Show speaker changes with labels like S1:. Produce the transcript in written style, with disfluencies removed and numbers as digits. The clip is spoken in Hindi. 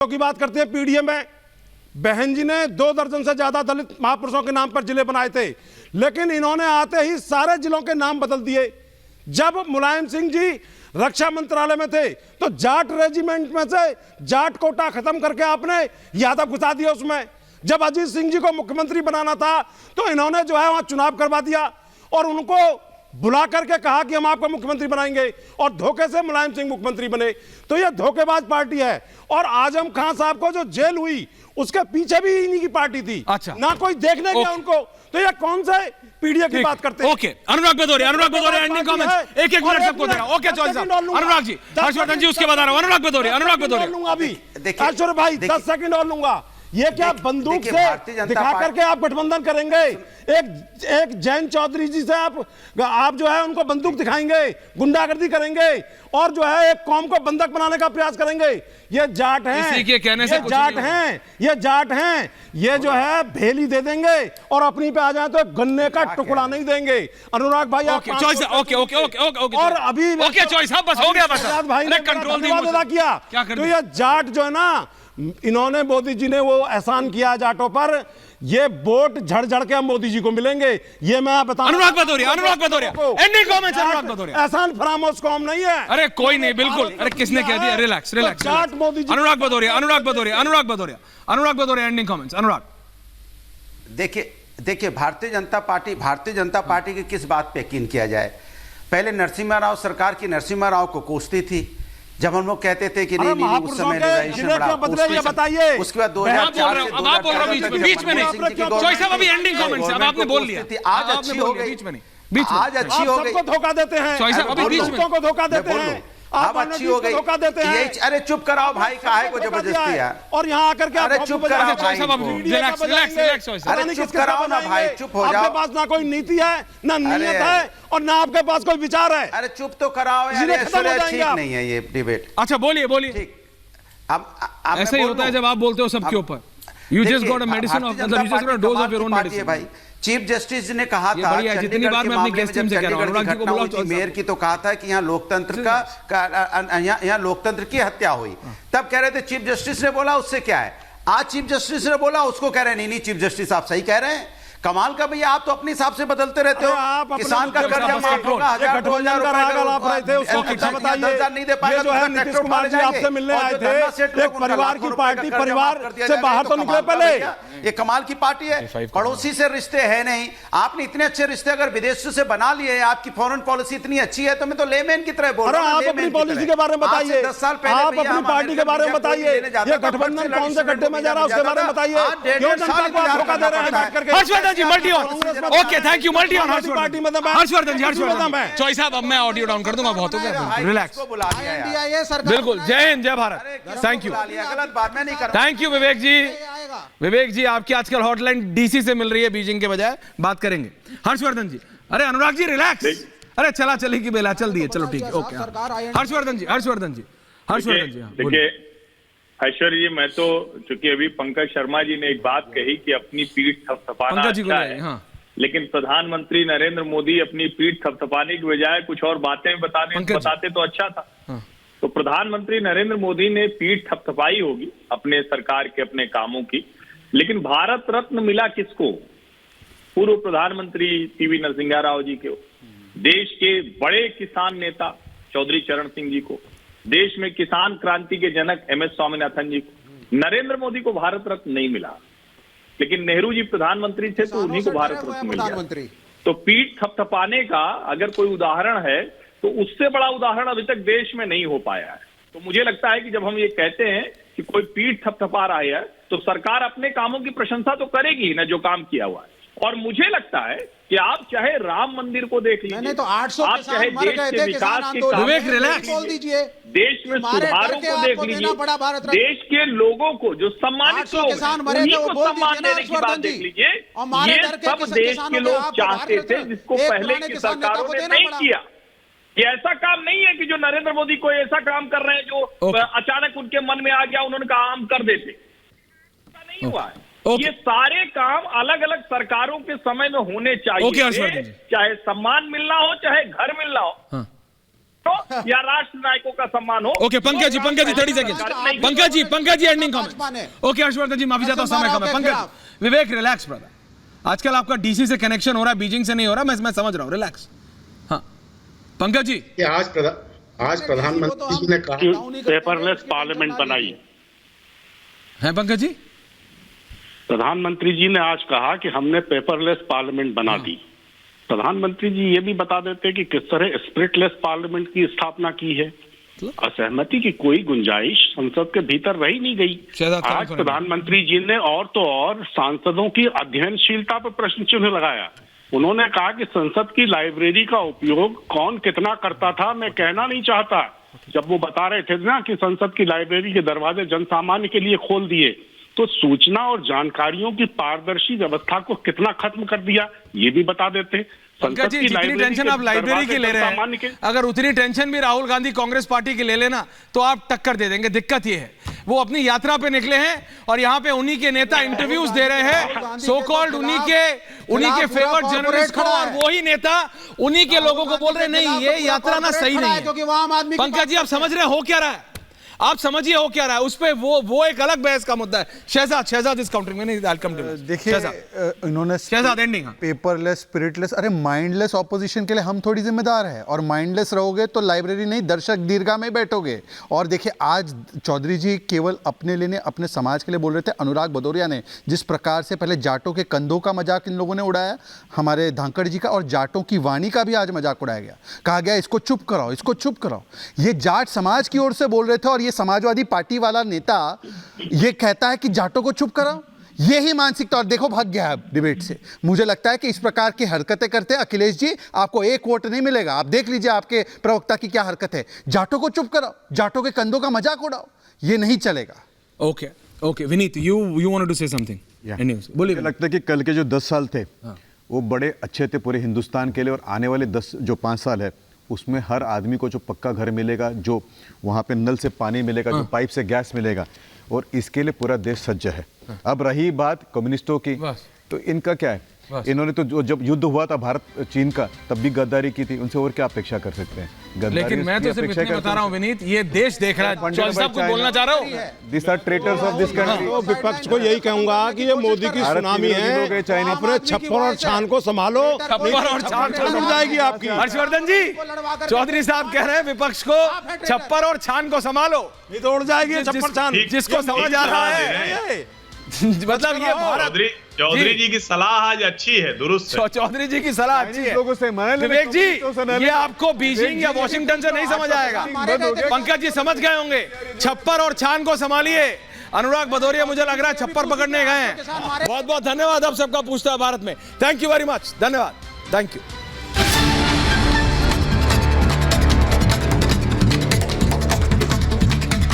S1: की बात करते हैं। पीडीए में बहन जी ने 2 दर्जन से ज्यादा दलित महापुरुषों के नाम पर जिले बनाए थे, लेकिन इन्होंने आते ही सारे जिलों के नाम बदल दिए। जब मुलायम सिंह जी रक्षा मंत्रालय में थे तो जाट रेजिमेंट में से जाट कोटा खत्म करके आपने यादव घुसा दिया उसमें। जब अजीत सिंह जी को मुख्यमंत्री बनाना था तो इन्होंने जो है वहां चुनाव करवा दिया और उनको बुला करके कहा कि हम आपको मुख्यमंत्री बनाएंगे, और धोखे से मुलायम सिंह मुख्यमंत्री बने। तो ये धोखेबाज पार्टी है। और आजम खान साहब को जो जेल हुई उसके पीछे भी इन्हीं की पार्टी थी।
S2: अच्छा,
S1: ना कोई देखने गया उनको। तो ये कौन से पीडीए की बात करते हैं?
S2: ओके, अनुराग भदौरिया एंडिंग कमेंट्स। एक मिनट सबको दे रहा हूं। ओके चौधरी साहब, अनुराग जी, हर्षवर्धन जी उसके बाद आ रहा हूं। अनुराग भदौरिया
S1: लूंगा अभी। ऐश्वर्य भाई 10 सेकंड और लूंगा। ये क्या बंदूक से दिखा करके आप गठबंधन करेंगे? एक जैन चौधरी जी से आप जो है उनको बंदूक दिखाएंगे, गुंडागर्दी करेंगे और जो है एक कौम को बंधक बनाने का प्रयास करेंगे। ये जाट हैं,
S2: इसी के कहने से
S1: ये जाट हैं, ये जाट हैं। ये जो है भेली दे देंगे और अपनी पे आ जाए तो गन्ने का टुकड़ा नहीं देंगे। अनुराग भाई
S2: ओके चॉइस, ओके
S1: और अभी
S2: ओके चॉइस, बस हो गया, बस
S1: भाई ने कंट्रोल किया। तो ये जाट जो है ना, इन्होंने मोदी जी ने वो एहसान किया जाटों पर। ये वोट झड़ के हम मोदी जी को मिलेंगे, ये मैं बता।
S2: अनुराग भदौरिया एंडिंग कमेंट्स। अनुराग भदौरिया
S1: एहसान फरामोश कौम नहीं है।
S2: अरे कोई नहीं, बिल्कुल। अरे किसने कह दिया? रिलैक्स
S1: जाट मोदी जी।
S2: अनुराग भदौरिया एंडिंग कमेंट्स। अनुराग
S3: देखिए भारतीय जनता पार्टी की किस बात पे यकीन किया जाए? पहले नरसिम्हा राव सरकार की नरसिम्हा राव को कोसती थी। जब हम लोग कहते थे कि नहीं उस समय
S1: बताइए।
S3: उसके बाद 2004 से
S2: बीच में नहीं, अभी एंडिंग कमेंट्स। अब आपने बोल लिया,
S3: आज अच्छी हो गई, आज अच्छी हो गई।
S1: सबको धोखा देते हैं,
S2: अभी बीच में
S1: को धोखा देते हैं।
S3: आप अच्छी हो गई,
S1: धोखा देते हैं।
S3: अरे चुप कराओ भाई, काहे को जबरदस्ती है?
S1: और यहाँ आकर के
S3: अरे चुप कराओ भाई,
S2: रिलैक्स।
S3: अरे चुप कराओ ना भाई, चुप हो जाओ।
S1: आपके पास ना कोई नीति है, ना नीयत है, और ना आपके पास कोई विचार है।
S3: अरे चुप तो कराओ यार, ठीक नहीं है ये डिबेट।
S2: अच्छा बोलिए।
S3: ठीक, अब
S2: ऐसा ही होता है जब आप बोलते हो सबके ऊपर। You just got a medicine of, मतलब you just got a dose of your own medicine।
S3: भाई चीफ जस्टिस ने कहा था
S2: जितनी बार मैं अपनी गेस्ट टीम से कह रहा हूं, अनुराग जी को बुलाओ,
S3: मेयर की तो कहा था कि यहाँ लोकतंत्र यहाँ लोकतंत्र की हत्या हुई। तब कह रहे थे चीफ जस्टिस ने बोला, उससे क्या है? आज चीफ जस्टिस ने बोला, उसको कह रहे नहीं चीफ जस्टिस आप सही कह रहे हैं। कमाल का भैया, आप तो अपने हिसाब से बदलते रहते हो। किसान का कर्जा माफ होगा, 1000-2000 नहीं दे पाएगा
S1: जो है नीतीश कुमार जी आपसे मिलने आए थे, एक परिवार की पार्टी, परिवार से बाहर तो निकले पहले।
S3: ये कमाल की पार्टी है, पड़ोसी से रिश्ते है नहीं। आपने इतने अच्छे रिश्ते अगर विदेशों से बना लिए, आपकी फॉरेन पॉलिसी इतनी अच्छी है, तो मैं तो लेमैन की तरह बोल रहा हूं।
S1: आप अपनी पॉलिसी के बारे में बताइए,
S3: 10 साल पहले
S1: आप अपनी पार्टी के बारे में बताइए। ये गठबंधन कौन से गड्ढे में जा रहा है उसके बारे में बताइए। क्यों जनता को आप धोखा दे रहे हैं बैठ करके?
S2: Harshvardhan ji multi on. Okay thank you, multi on Harshvardhan ji. Choice साहब, अब मैं ऑडियो डाउन कर दूंगा, बहुत हो गया, रिलैक्स। बिल्कुल, जय हिंद, जय भारत। थैंक यू,
S3: गलत बात मैं नहीं कर रहा।
S2: थैंक यू विवेक जी आपकी आजकल हॉटलाइन डीसी से मिल रही है बीजिंग के बजाय, बात करेंगे। हर्षवर्धन जी, अरे अनुराग जी रिलैक्स। अरे चली की बेला चल दी है, चलो ठीक है, ओके। हर्षवर्धन जी
S4: देखिए ऐश्वर्य जी, मैं तो चूंकि अभी पंकज शर्मा जी ने एक बात कही कि अपनी पीठ थपथपाना अच्छा है, लेकिन प्रधानमंत्री नरेंद्र मोदी अपनी पीठ थपथपाने की बजाय कुछ और बातें बताते तो अच्छा था। तो प्रधानमंत्री नरेंद्र मोदी ने पीठ थपथपाई होगी अपने सरकार के अपने कामों की, लेकिन भारत रत्न मिला किसको? पूर्व प्रधानमंत्री पीवी नरसिम्हा राव जी को, देश के बड़े किसान नेता चौधरी चरण सिंह जी को, देश में किसान क्रांति के जनक MS स्वामीनाथन जी को। नरेंद्र मोदी को भारत रत्न नहीं मिला, लेकिन नेहरू जी प्रधानमंत्री थे तो उन्हीं को भारत रत्न मिल गया। तो पीठ थपथपाने का अगर कोई उदाहरण है तो उससे बड़ा उदाहरण अभी तक देश में नहीं हो पाया है। तो मुझे लगता है कि जब हम ये कहते हैं कि कोई पीठ थपथपा रहा है तो सरकार अपने कामों की प्रशंसा तो करेगी ना, जो काम किया हुआ है। और मुझे लगता है कि आप चाहे राम मंदिर को देख लीजिए,
S5: तो 800
S4: आप चाहे देश के विकास के देश में सुधारों को देख लीजिए, देश के लोगों को जो सम्मानित लोग उन्हीं को सम्मान देने की बात देख लीजिए। ये सब देश के लोग चाहते थे, जिसको पहले की सरकारों ने नहीं किया। ये ऐसा काम नहीं है कि जो नरेंद्र मोदी को ऐसा काम कर रहे हैं जो अचानक उनके मन में आ गया, उन्होंने कहा हम कर देते। ऐसा नहीं हुआ है। ये सारे काम अलग अलग सरकारों के समय में होने चाहिए, चाहे सम्मान मिलना हो चाहे घर मिलना हो। या राष्ट्र नायकों का सम्मान हो।
S2: Okay Pankaj ji 30 second. Pankaj ji ending comment. Okay Harshvardhan जी माफी चाहता हूं, समय कम है। पंकज विवेक रिलैक्स ब्रदर, आजकल आपका डीसी से कनेक्शन हो रहा है, बीजिंग से नहीं हो रहा, मैं समझ रहा हूं, रिलैक्स। हाँ पंकज जी,
S5: आज प्रधानमंत्री जी ने कहा कि पेपरलेस पार्लियामेंट बनाई
S2: है। पंकज जी
S5: प्रधानमंत्री जी ने आज कहा कि हमने पेपरलेस पार्लियामेंट बना दी। प्रधानमंत्री जी ये भी बता देते कि किस तरह स्पिरिटलेस पार्लियामेंट की स्थापना की है। असहमति की कोई गुंजाइश संसद के भीतर रही नहीं गई। आज प्रधानमंत्री जी ने और तो और सांसदों की अध्ययनशीलता पर प्रश्न चिन्ह लगाया। उन्होंने कहा कि संसद की लाइब्रेरी का उपयोग कौन कितना करता था मैं कहना नहीं चाहता। जब वो बता रहे थे ना कि संसद की लाइब्रेरी के दरवाजे जनसामान्य के लिए खोल दिए, तो सूचना और जानकारियों की पारदर्शी व्यवस्था को कितना खत्म कर दिया ये भी बता देते।
S2: पंकज जी जितनी टेंशन आप लाइब्रेरी की ले रहे हैं, अगर उतनी टेंशन भी राहुल गांधी कांग्रेस पार्टी की ले लेना तो आप टक्कर दे देंगे। दिक्कत ये है वो अपनी यात्रा पे निकले हैं और यहाँ पे उन्हीं के नेता इंटरव्यूज दे रहे हैं, सो कॉल्ड उन्हीं के फेवर्ड जर्नलिस्ट को, और वही नेता उन्हीं के लोगों को बोल रहे नहीं ये यात्रा ना सही नहीं है। पंकज जी आप समझ रहे हो क्या रहा है, आप समझिए हो क्या रहा है, उस पे वो एक अलग बहस का मुद्दा है। शहजाद इस काउंटरिंग में नहीं कम टू
S6: देखिए इन्होंने
S2: शहजाद एंडिंग
S6: पेपरलेस स्पिरिटलेस, अरे माइंडलेस ऑपोजिशन के लिए हम थोड़ी जिम्मेदार है, और माइंडलेस रहोगे तो लाइब्रेरी नहीं दर्शक दीर्घा में बैठोगे। और देखिए आज चौधरी जी केवल अपने लिए अपने समाज के लिए बोल रहे थे। अनुराग भदौरिया ने जिस प्रकार से पहले जाटों के कंधों का मजाक इन लोगों ने उड़ाया, हमारे धांकड़ जी का, और जाटों की वाणी का भी आज मजाक उड़ाया गया। कहा गया इसको चुप कराओ, इसको चुप कराओ। ये जाट समाज की ओर से बोल रहे थे और समाजवादी पार्टी वाला नेता ये कहता है कि जाटों को चुप कराओ। यही मानसिकता, और देखो भाग गया है डिबेट से। मुझे लगता है कि इस प्रकार की हरकतें करते अखिलेश जी आपको एक वोट नहीं मिलेगा। आप देख लीजिए आपके प्रवक्ता की क्या हरकत है। जाटों को चुप कराओ, जाटों के कंधों का मजाक उड़ाओ, ये नहीं चलेगा।
S2: Okay Vineet you wanted to say something. बोलिए।
S7: मुझे लगता है कि कल के जो 10 साल थे वो बड़े अच्छे थे पूरे हिंदुस्तान के लिए, और आने वाले 5 साल है उसमें हर आदमी को जो पक्का घर मिलेगा, जो वहाँ पे नल से पानी मिलेगा, जो पाइप से गैस मिलेगा, और इसके लिए पूरा देश सज्ज है। अब रही बात कम्युनिस्टों की, तो इनका क्या है, इन्होंने तो जब युद्ध हुआ था भारत चीन का तब भी गद्दारी की थी, उनसे और क्या अपेक्षा कर सकते हैं।
S2: लेकिन मैं तो सिर्फ इतना बता रहा हूं विनीत, ये देश देख रहा है। चौधरी साहब कुछ बोलना चाह रहा हूं?
S7: This are traitors of this country.
S1: तो विपक्ष को यही कहूंगा कि ये मोदी की सुनामी है, अपने छप्पर और छान को संभालो,
S2: छप्पर और छान
S1: टूट जाएगी आपकी।
S2: हर्षवर्धन जी चौधरी साहब कह रहे हैं विपक्ष को छप्पर और छान को संभालो,
S1: नहीं तो उड़ जाएगी छप्पर छान।
S2: जिसको समझ आ रहा है मतलब ये भारत।
S8: चौधरी जी की सलाह आज अच्छी है, दुरुस्त है।
S2: चौधरी जी की सलाह अच्छी है। विवेक जी ये आपको बीजिंग या वॉशिंगटन से नहीं समझ आएगा। पंकज जी समझ गए होंगे, छप्पर और छान को संभालिए। अनुराग भदौरिया मुझे लग रहा है छप्पर पकड़ने गए हैं। बहुत बहुत धन्यवाद आप सबका पूछता है भारत में। थैंक यू वेरी मच, धन्यवाद, थैंक यू।